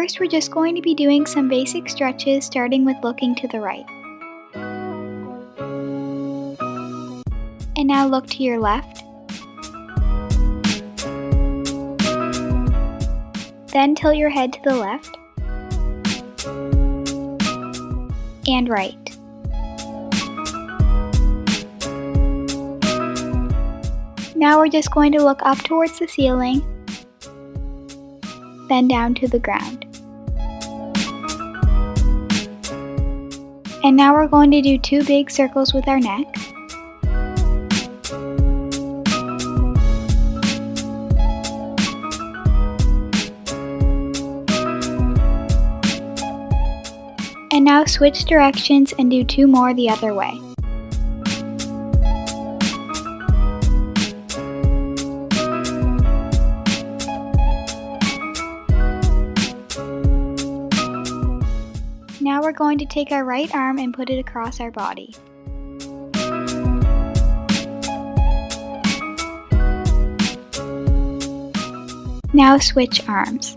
first we're just going to be doing some basic stretches, starting with looking to the right. And now look to your left. Then tilt your head to the left and right. Now we're just going to look up towards the ceiling, then down to the ground. And now we're going to do 2 big circles with our neck. And now switch directions and do 2 more the other way. Now we're going to take our right arm and put it across our body. Now switch arms.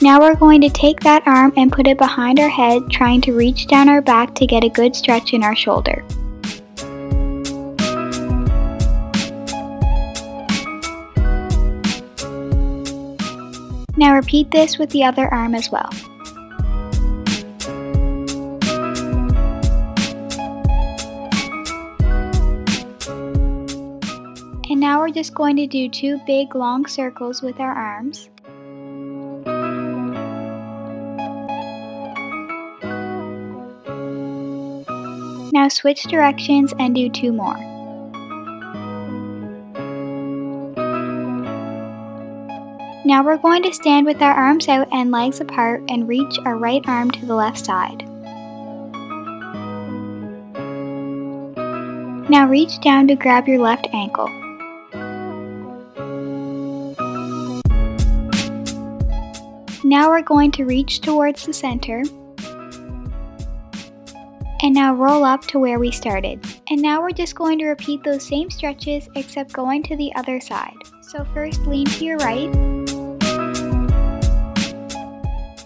Now we're going to take that arm and put it behind our head, trying to reach down our back to get a good stretch in our shoulder. Now repeat this with the other arm as well. And now we're just going to do 2 big long circles with our arms. Now switch directions and do 2 more. Now we're going to stand with our arms out and legs apart and reach our right arm to the left side. Now reach down to grab your left ankle. Now we're going to reach towards the center. And now roll up to where we started. And now we're just going to repeat those same stretches except going to the other side. So first lean to your right.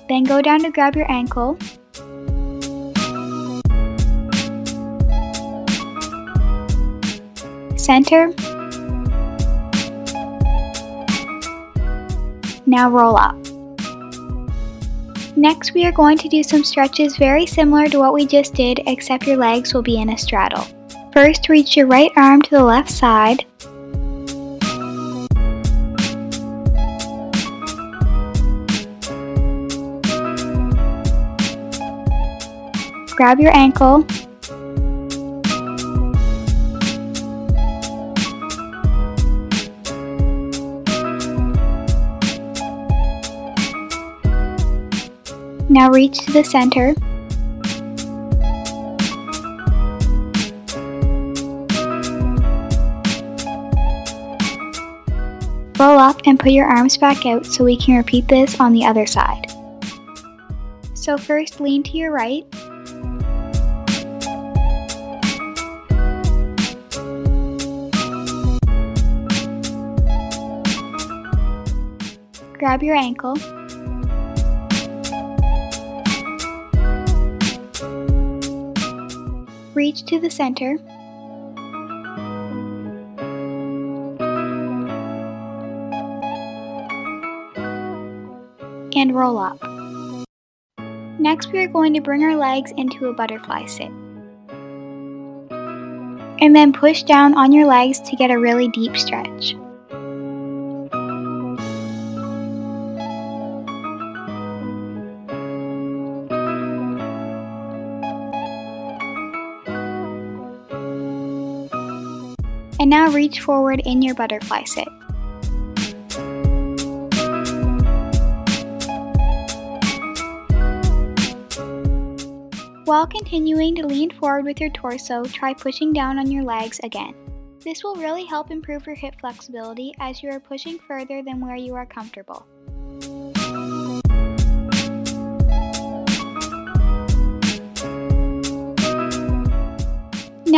Then go down to grab your ankle. Center. Now roll up. Next we are going to do some stretches very similar to what we just did, except your legs will be in a straddle. First reach your right arm to the left side. Grab your ankle. Now reach to the center. Roll up and put your arms back out so we can repeat this on the other side. So first lean to your right. Grab your ankle. Reach to the center. And roll up. Next we are going to bring our legs into a butterfly sit. And then push down on your legs to get a really deep stretch. And now reach forward in your butterfly sit. While continuing to lean forward with your torso, try pushing down on your legs again. This will really help improve your hip flexibility as you are pushing further than where you are comfortable.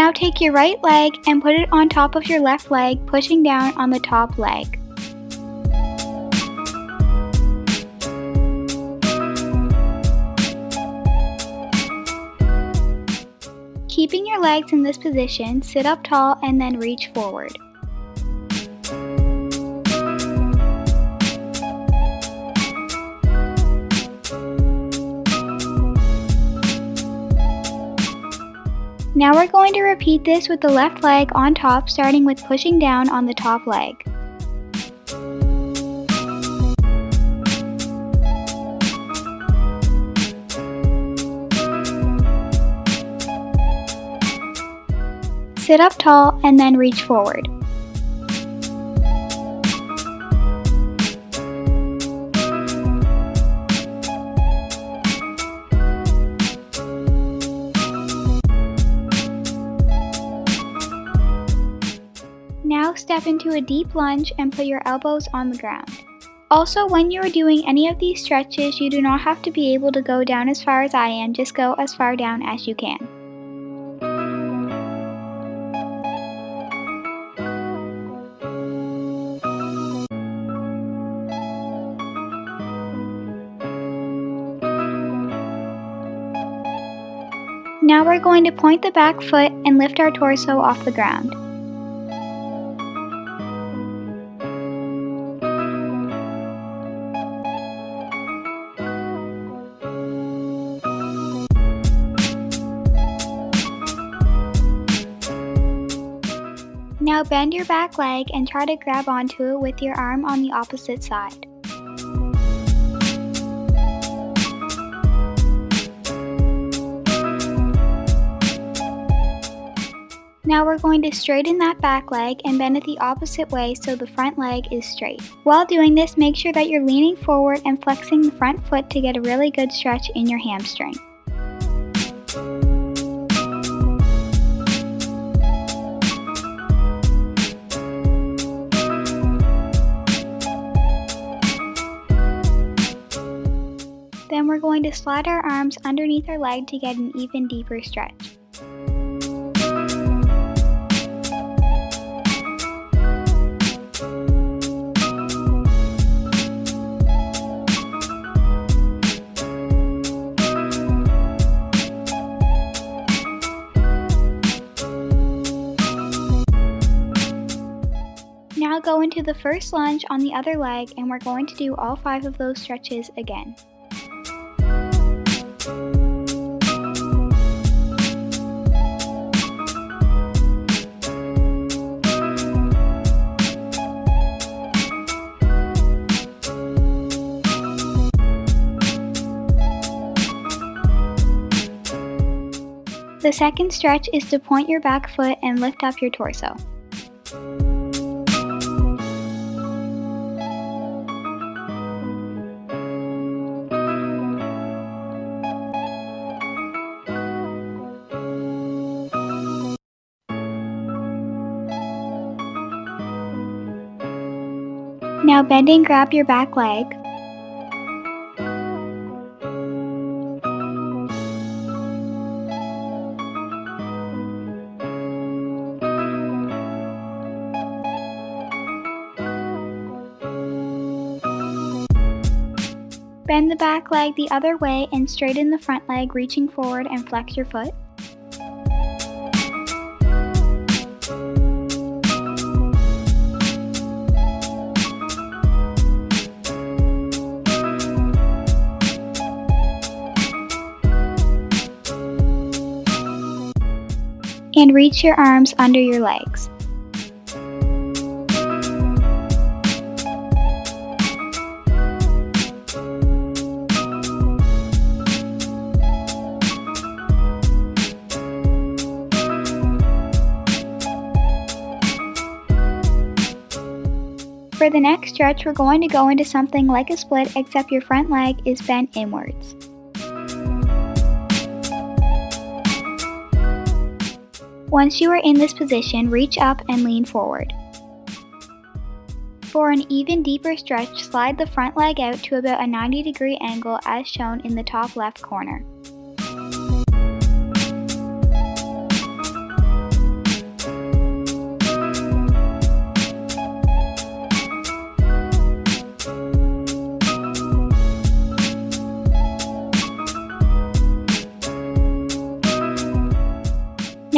Now take your right leg and put it on top of your left leg, pushing down on the top leg. Keeping your legs in this position, sit up tall and then reach forward. Now we're going to repeat this with the left leg on top, starting with pushing down on the top leg. Sit up tall and then reach forward. Now step into a deep lunge and put your elbows on the ground. Also, when you are doing any of these stretches, you do not have to be able to go down as far as I am, just go as far down as you can. Now we're going to point the back foot and lift our torso off the ground. Now bend your back leg and try to grab onto it with your arm on the opposite side. Now we're going to straighten that back leg and bend it the opposite way so the front leg is straight. While doing this, make sure that you're leaning forward and flexing the front foot to get a really good stretch in your hamstring. Then we're going to slide our arms underneath our leg to get an even deeper stretch. Now go into the first lunge on the other leg, and we're going to do all 5 of those stretches again. The second stretch is to point your back foot and lift up your torso. Now bend and grab your back leg. Bend the back leg the other way and straighten the front leg, reaching forward and flex your foot. And reach your arms under your legs. For the next stretch, we're going to go into something like a split, except your front leg is bent inwards. Once you are in this position, reach up and lean forward. For an even deeper stretch, slide the front leg out to about a 90-degree angle as shown in the top left corner.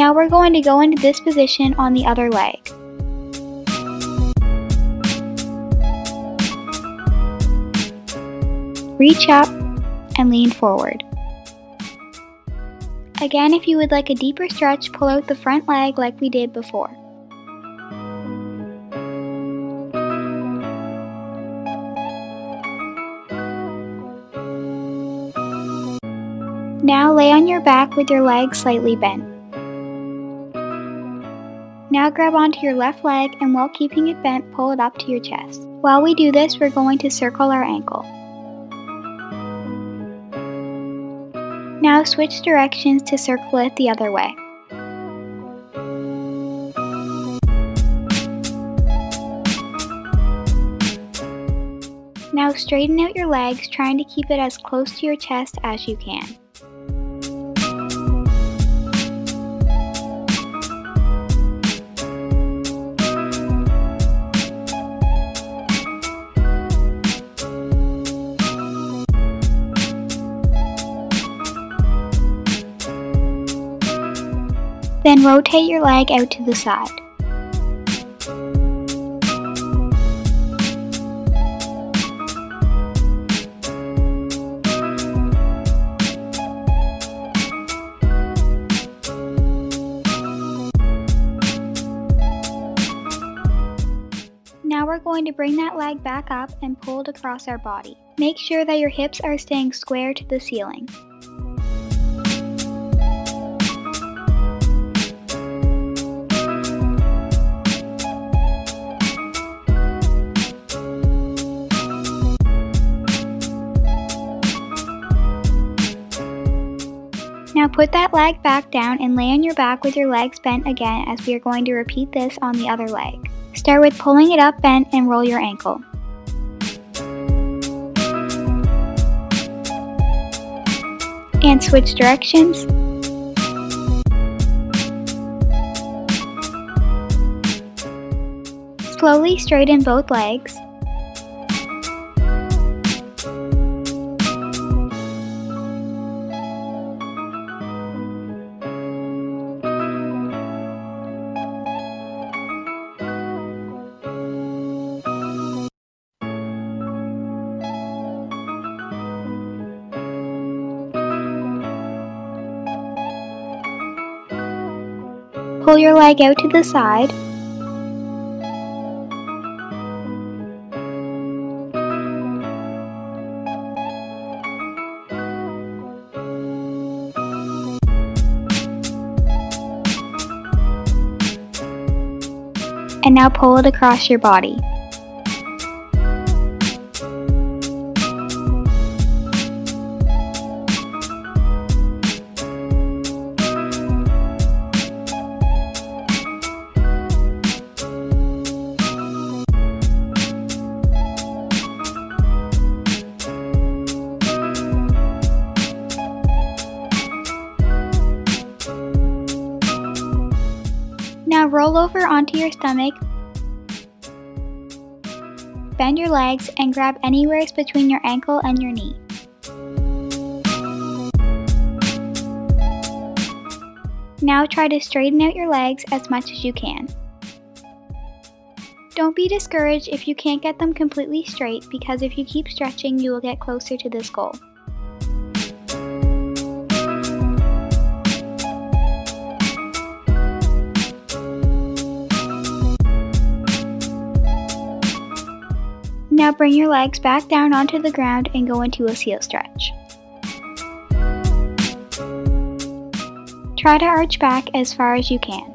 Now we're going to go into this position on the other leg. Reach up and lean forward. Again, if you would like a deeper stretch, pull out the front leg like we did before. Now lay on your back with your legs slightly bent. Now grab onto your left leg and while keeping it bent, pull it up to your chest. While we do this, we're going to circle our ankle. Now switch directions to circle it the other way. Now straighten out your legs, trying to keep it as close to your chest as you can. Then rotate your leg out to the side. Now we're going to bring that leg back up and pull it across our body. Make sure that your hips are staying square to the ceiling. Now put that leg back down and lay on your back with your legs bent again, as we are going to repeat this on the other leg. Start with pulling it up bent and roll your ankle. And switch directions. Slowly straighten both legs. Pull your leg out to the side. And now pull it across your body. Now roll over onto your stomach, bend your legs, and grab anywhere between your ankle and your knee. Now try to straighten out your legs as much as you can. Don't be discouraged if you can't get them completely straight, because if you keep stretching, you will get closer to this goal. Now bring your legs back down onto the ground and go into a seal stretch. Try to arch back as far as you can.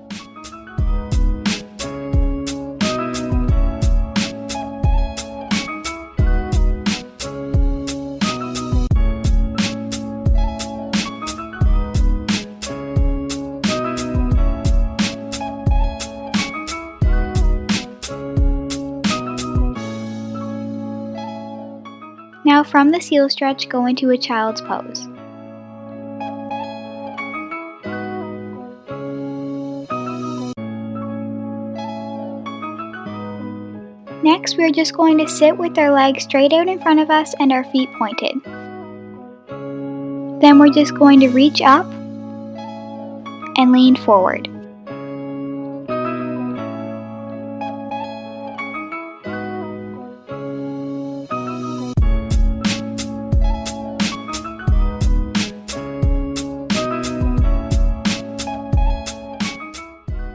Now from the seal stretch, go into a child's pose. Next, we're just going to sit with our legs straight out in front of us and our feet pointed. Then we're just going to reach up and lean forward.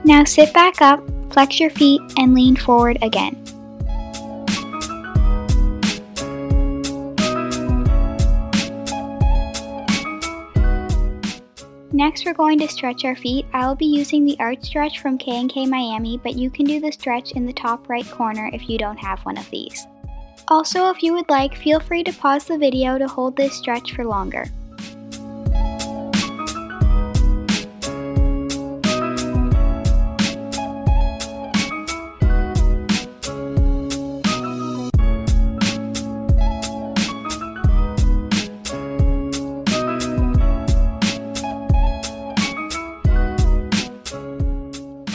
Now sit back up, flex your feet, and lean forward again. Next, we're going to stretch our feet. I will be using the arch stretch from K&K Miami, but you can do the stretch in the top right corner if you don't have one of these. Also, if you would like, feel free to pause the video to hold this stretch for longer.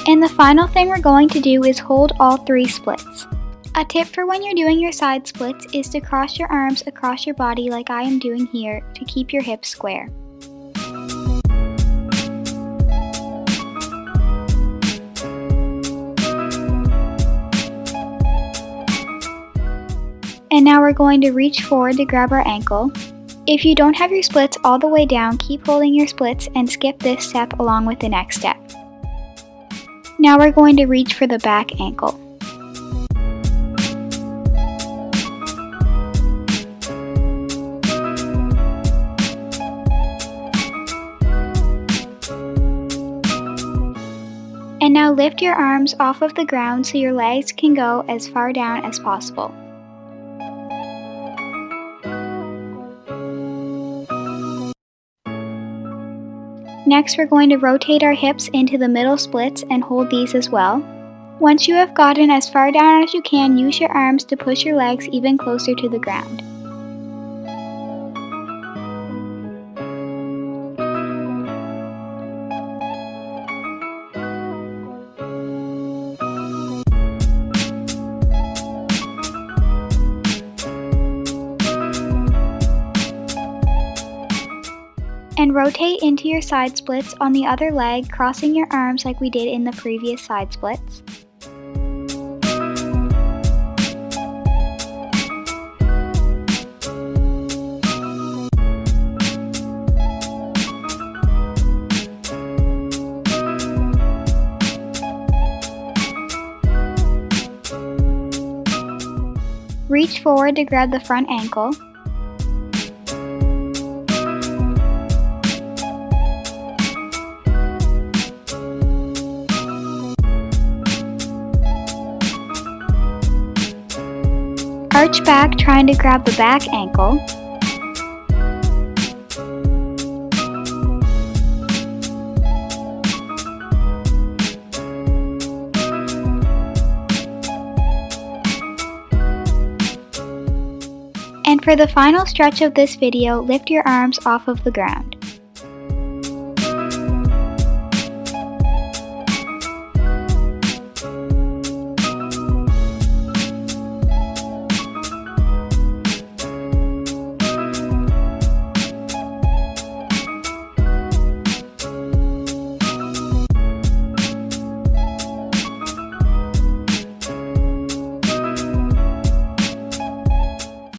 And the final thing we're going to do is hold all 3 splits. A tip for when you're doing your side splits is to cross your arms across your body like I am doing here to keep your hips square. And now we're going to reach forward to grab our ankle. If you don't have your splits all the way down, keep holding your splits and skip this step along with the next step. Now we're going to reach for the back ankle. And now lift your arms off of the ground so your legs can go as far down as possible. Next, we're going to rotate our hips into the middle splits and hold these as well. Once you have gotten as far down as you can, use your arms to push your legs even closer to the ground. And rotate into your side splits on the other leg, crossing your arms like we did in the previous side splits. Reach forward to grab the front ankle. Arch back, trying to grab the back ankle. And for the final stretch of this video, lift your arms off of the ground.